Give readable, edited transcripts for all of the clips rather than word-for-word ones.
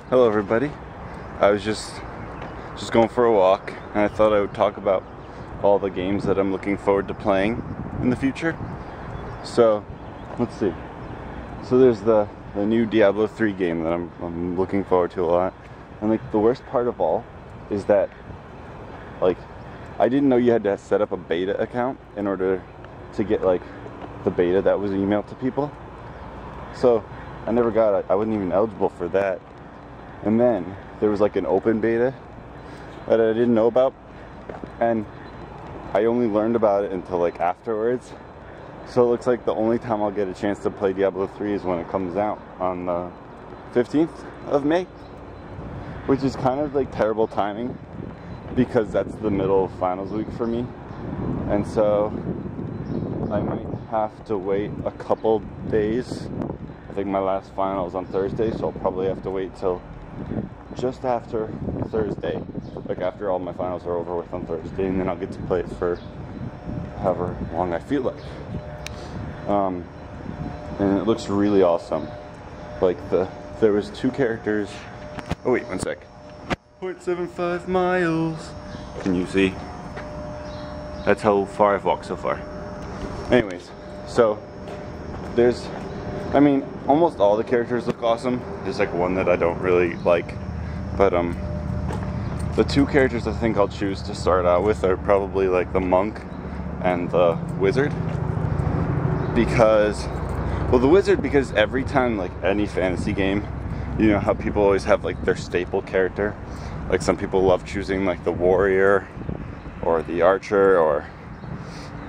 Hello everybody. I was just going for a walk, and I thought I would talk about all the games that I'm looking forward to playing in the future. So, let's see. So there's the new Diablo 3 game that I'm looking forward to a lot. And like the worst part of all is that like I didn't know you had to set up a beta account in order to get like the beta that was emailed to people. So I never got it. I wasn't even eligible for that. And then there was like an open beta that I didn't know about, and I only learned about it until like afterwards. So it looks like the only time I'll get a chance to play Diablo 3 is when it comes out on the 15th of May, which is kind of like terrible timing because that's the middle of finals week for me. And so I might have to wait a couple days. I think my last final is on Thursday, so I'll probably have to wait till just after Thursday, like after all my finals are over with on Thursday, and then I'll get to play it for however long I feel like. And it looks really awesome. Like there was 2 characters. Oh wait, one sec. 0.75 miles. Can you see? That's how far I've walked so far. Anyways, so there's, I mean, almost all the characters look awesome. There's like one that I don't really like, but the 2 characters I think I'll choose to start out with are probably like the monk and the wizard. Because, well, the wizard, because every time, like any fantasy game, you know how people always have like their staple character. Like some people love choosing like the warrior or the archer or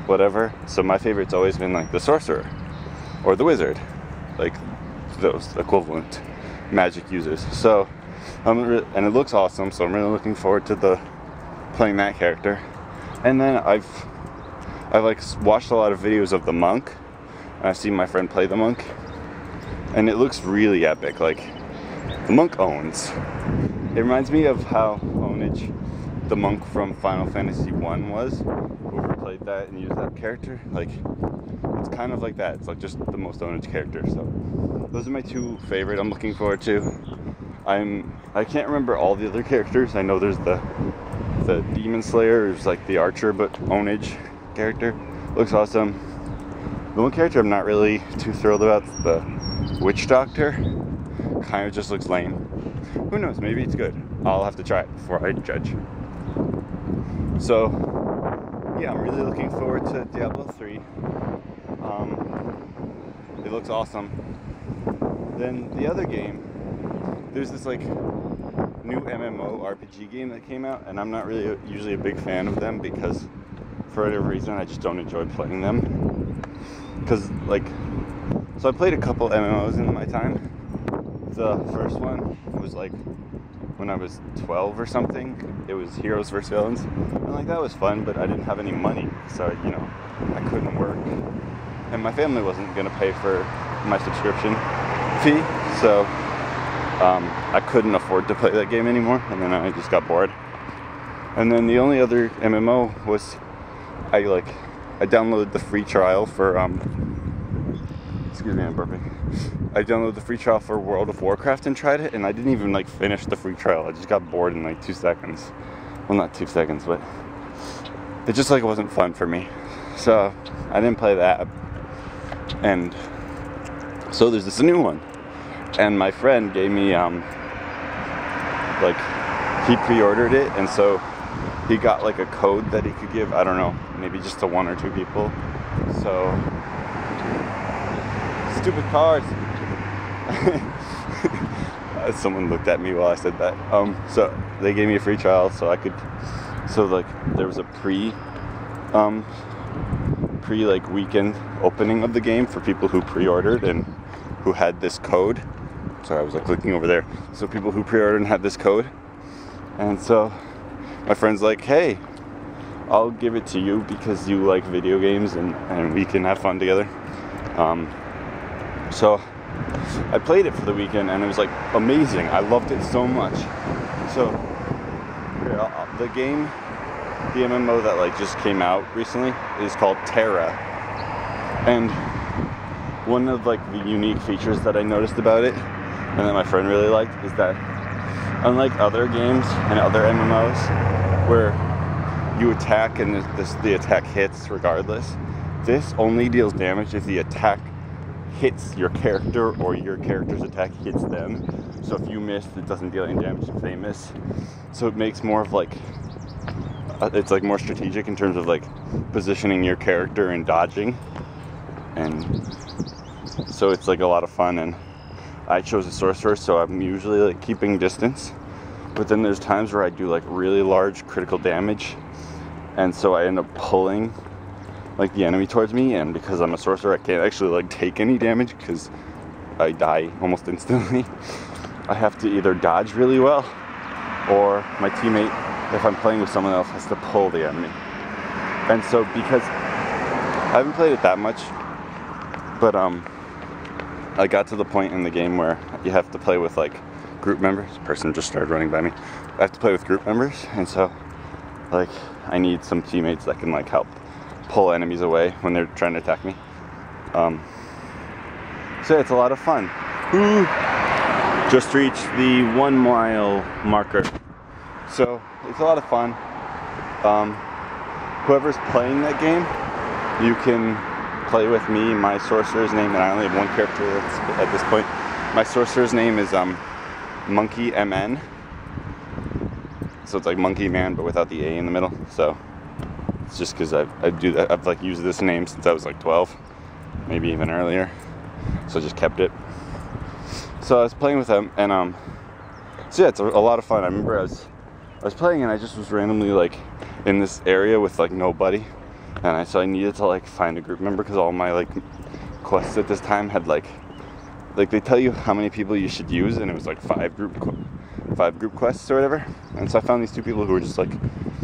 whatever. So my favorite's always been like the sorcerer or the wizard, like those equivalent magic users. So and it looks awesome, so I'm really looking forward to playing that character. And then I've like watched a lot of videos of the monk, and I've seen my friend play the monk, and it looks really epic. Like the monk owns. It reminds me of how ownage the monk from Final Fantasy 1 was. Whoever played that and used that character, like it's kind of like that. It's like just the most ownage character. So those are my 2 favorite I'm looking forward to. I can't remember all the other characters. I know there's the Demon Slayer, who's like the archer but ownage character. Looks awesome. The one character I'm not really too thrilled about is the Witch Doctor. Kind of just looks lame. Who knows, maybe it's good. I'll have to try it before I judge. So yeah, I'm really looking forward to Diablo 3. It looks awesome. Then the other game, there's this like new MMO RPG game that came out, and I'm not really usually a big fan of them because for whatever reason I just don't enjoy playing them. Because like, so I played a couple MMOs in my time. The first one was like when I was 12 or something. It was Heroes vs. Villains, and like that was fun, but I didn't have any money, so you know I couldn't work, and my family wasn't gonna pay for my subscription fee, so I couldn't afford to play that game anymore, and then I just got bored. And then the only other MMO was I downloaded the free trial for excuse me, I'm burping. I downloaded the free trial for World of Warcraft and tried it, and I didn't even like finish the free trial. I just got bored in like 2 seconds. Well, not 2 seconds, but it just like wasn't fun for me. So I didn't play that. And so there's this new one, and my friend gave me like he pre-ordered it, and so he got like a code that he could give, I don't know, maybe just to 1 or 2 people. So stupid cars. Someone looked at me while I said that. So they gave me a free trial, so I could. So like there was a pre like weekend opening of the game for people who pre-ordered and who had this code. Sorry, I was like clicking over there. So people who pre-ordered and had this code, and so my friend's like, "Hey, I'll give it to you because you like video games and we can have fun together." So I played it for the weekend, and it was like amazing. I loved it so much. So the game, the MMO that like just came out recently is called Tera, and one of like the unique features that I noticed about it, and that my friend really liked, is that Unlike other games and other MMOs where you attack and the attack hits regardless, this only deals damage if the attack hits your character or your character's attack hits them. So if you miss, it doesn't deal any damage if they miss. So it makes more of like, it's like more strategic in terms of like positioning your character and dodging. And so it's like a lot of fun, and I chose a sorcerer, so I'm usually like keeping distance. But then there's times where I do like really large critical damage, and so I end up pulling like the enemy towards me, and because I'm a sorcerer I can't actually like take any damage because I die almost instantly. I have to either dodge really well, or my teammate, if I'm playing with someone else, has to pull the enemy. And so because I haven't played it that much, but I got to the point in the game where you have to play with like group members. A person just started running by me. I have to play with group members, and so like I need some teammates that can like help pull enemies away when they're trying to attack me. So yeah, it's a lot of fun. Ooh. Just reached the 1 mile marker. So it's a lot of fun. Whoever's playing that game, you can play with me. My sorcerer's name, and I only have one character at this point. My sorcerer's name is Monkey MN. So it's like Monkey Man, but without the A in the middle. So it's just because I do that. I've like used this name since I was like 12, maybe even earlier. So I just kept it. So I was playing with them, and so yeah, it's a lot of fun. I remember I was playing, and I just was randomly like in this area with like nobody, and so I needed to like find a group member because all my like quests at this time had like they tell you how many people you should use, and it was like 5 group quests or whatever. And so I found these 2 people who were just like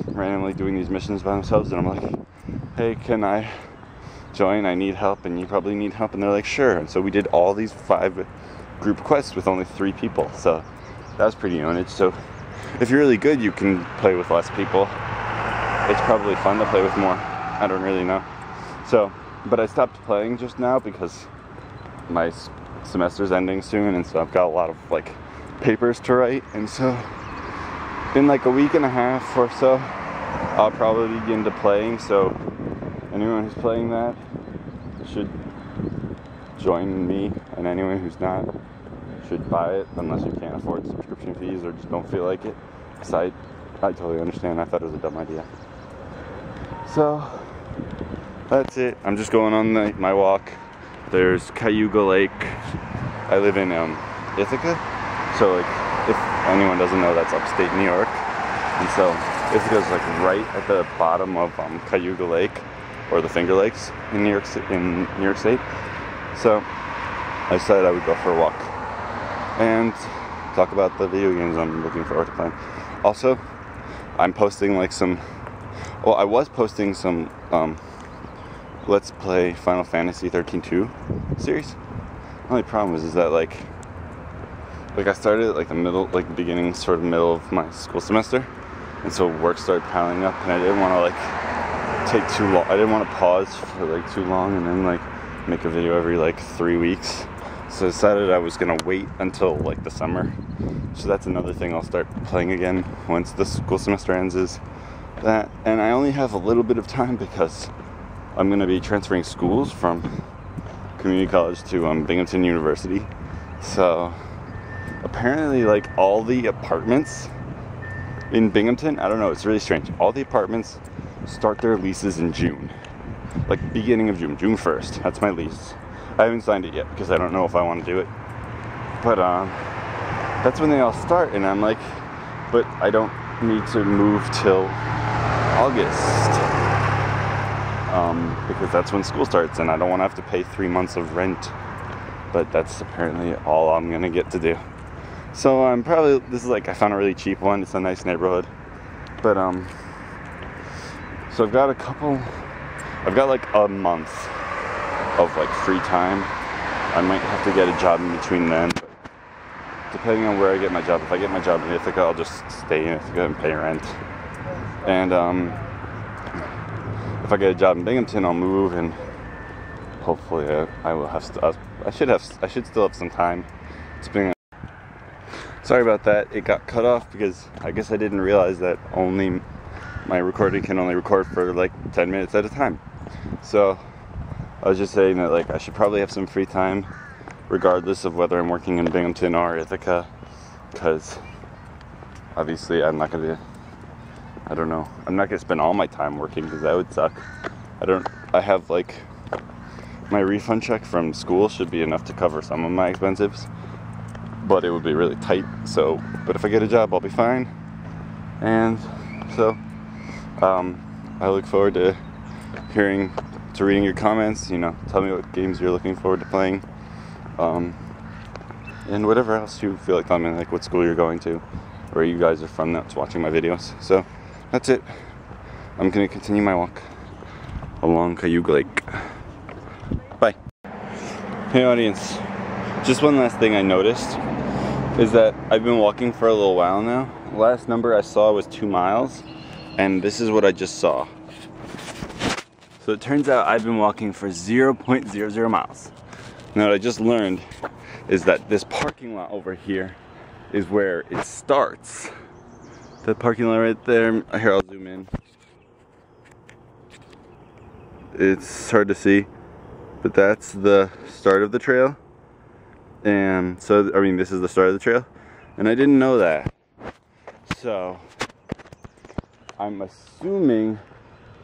randomly doing these missions by themselves, and I'm like, hey, can I join? I need help, and you probably need help. And they're like, sure. And so we did all these 5 group quests with only 3 people. So that was pretty ownage. So if you're really good, you can play with less people. It's probably fun to play with more. I don't really know. So, but I stopped playing just now because my semester's ending soon, and so I've got a lot of like papers to write, and so in like a week and a half or so I'll probably begin to playing. So anyone who's playing that should join me, and anyone who's not should buy it unless you can't afford subscription fees or just don't feel like it, because I totally understand. I thought it was a dumb idea. So that's it. I'm just going on my walk. There's Cayuga Lake. I live in Ithaca, so like if anyone doesn't know, that's upstate New York, and so Ithaca's like right at the bottom of Cayuga Lake, or the Finger Lakes in New York State. So I decided I would go for a walk and talk about the video games I'm looking forward to playing. Also, I'm posting like I was posting some Let's Play Final Fantasy 13-2 series. The only problem is that like I started at like the beginning, sort of middle of my school semester, and so work started piling up, and I didn't want to like take too long. I didn't want to pause for like too long and then like make a video every like 3 weeks. So I decided I was gonna wait until like the summer. So that's another thing I'll start playing again once the school semester ends, is that. And I only have a little bit of time because I'm gonna be transferring schools from community college to Binghamton University. So apparently like all the apartments in Binghamton, I don't know, it's really strange. All the apartments start their leases in June. Like beginning of June, June 1st. That's my lease. I haven't signed it yet because I don't know if I want to do it. But that's when they all start, and I'm like, but I don't need to move till August. Because that's when school starts, and I don't want to have to pay 3 months of rent. But that's apparently all I'm gonna get to do. So I'm probably, this is like, I found a really cheap one. It's a nice neighborhood. But so I've got like a month of like free time. I might have to get a job in between then, but depending on where I get my job. If I get my job in Ithaca, I'll just stay in Ithaca and pay rent. And if I get a job in Binghamton, I'll move, and hopefully I will have I should still have some time. Sorry about that. It got cut off because I guess I didn't realize that only my recording can only record for like 10 minutes at a time. So I was just saying that like I should probably have some free time regardless of whether I'm working in Binghamton or Ithaca, because obviously I'm not gonna spend all my time working because that would suck. I have like my refund check from school should be enough to cover some of my expenses, but it would be really tight. So, but if I get a job, I'll be fine. And so, I look forward to reading your comments. You know, tell me what games you're looking forward to playing, and whatever else you feel like telling me, like what school you're going to, where you guys are from that's watching my videos. So, that's it. I'm gonna continue my walk along Cayuga Lake. Bye. Hey audience, just one last thing I noticed is that I've been walking for a little while now. The last number I saw was 2 miles, and this is what I just saw. So it turns out I've been walking for 0.00 miles. Now what I just learned is that this parking lot over here is where it starts. The parking lot right there, here I'll zoom in. It's hard to see, but that's the start of the trail. And so, I mean, this is the start of the trail, and I didn't know that. So, I'm assuming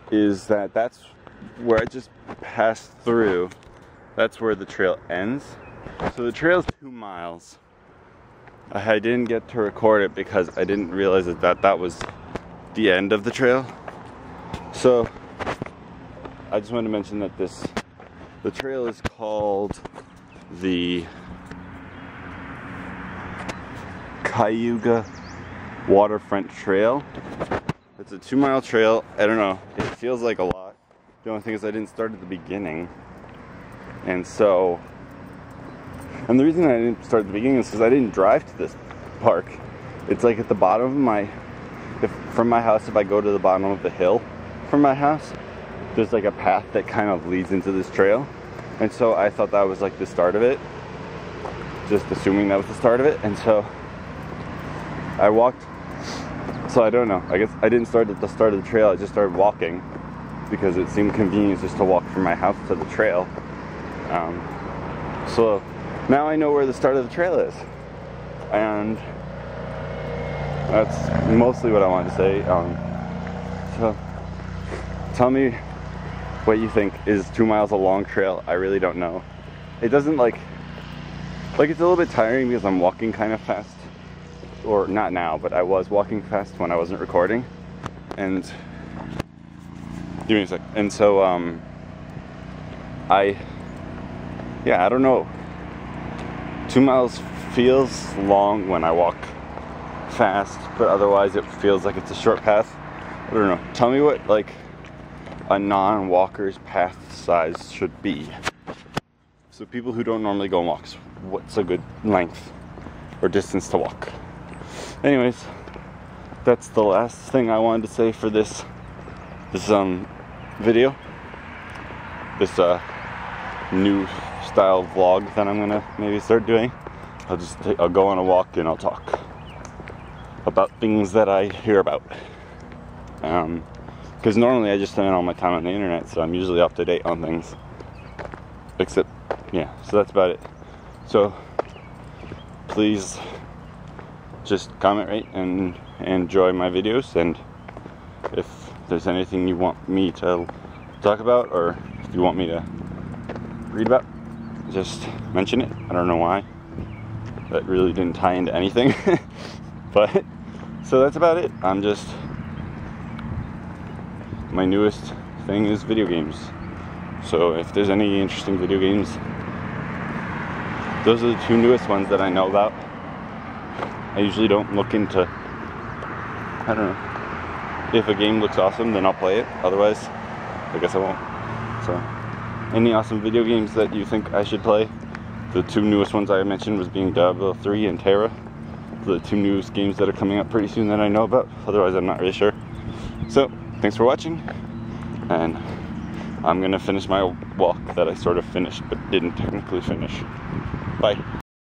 is that that's where I just passed through. That's where the trail ends. So the trail's 2 miles. I didn't get to record it because I didn't realize that was the end of the trail. So, I just wanted to mention that the trail is called the Cayuga Waterfront Trail. It's a 2 mile trail. I don't know, it feels like a lot. The only thing is I didn't start at the beginning. And the reason I didn't start at the beginning is because I didn't drive to this park. It's like at the bottom of from my house, if I go to the bottom of the hill from my house, there's like a path that kind of leads into this trail. And so I thought that was like the start of it. Just assuming that was the start of it. And so I walked. So I don't know. I guess I didn't start at the start of the trail. I just started walking because it seemed convenient just to walk from my house to the trail. So now I know where the start of the trail is. And that's mostly what I wanted to say. So tell me what you think. Is 2 miles a long trail? I really don't know. It doesn't like it's a little bit tiring because I'm walking kind of fast. Or not now, but I was walking fast when I wasn't recording. And give me a sec. And so I don't know. 2 miles feels long when I walk fast, but otherwise it feels like it's a short path. I don't know. Tell me what like a non-walker's path size should be. So people who don't normally go on walks, what's a good length or distance to walk? Anyways, that's the last thing I wanted to say for this video. This new style vlog that I'm gonna maybe start doing. I'll go on a walk and I'll talk about things that I hear about. Because normally I just spend all my time on the internet, so I'm usually up to date on things. Except, yeah, so that's about it. So, please just comment, rate, and enjoy my videos. And if there's anything you want me to talk about, or if you want me to read about, just mention it. I don't know why. That really didn't tie into anything. But, so that's about it. My newest thing is video games. So if there's any interesting video games, those are the 2 newest ones that I know about. I usually don't look into, I don't know. If a game looks awesome, then I'll play it. Otherwise, I guess I won't. So, any awesome video games that you think I should play? The 2 newest ones I mentioned was being Diablo 3 and Tera. The 2 newest games that are coming up pretty soon that I know about. Otherwise, I'm not really sure. So, thanks for watching, and I'm gonna finish my walk that I sort of finished but didn't technically finish. Bye.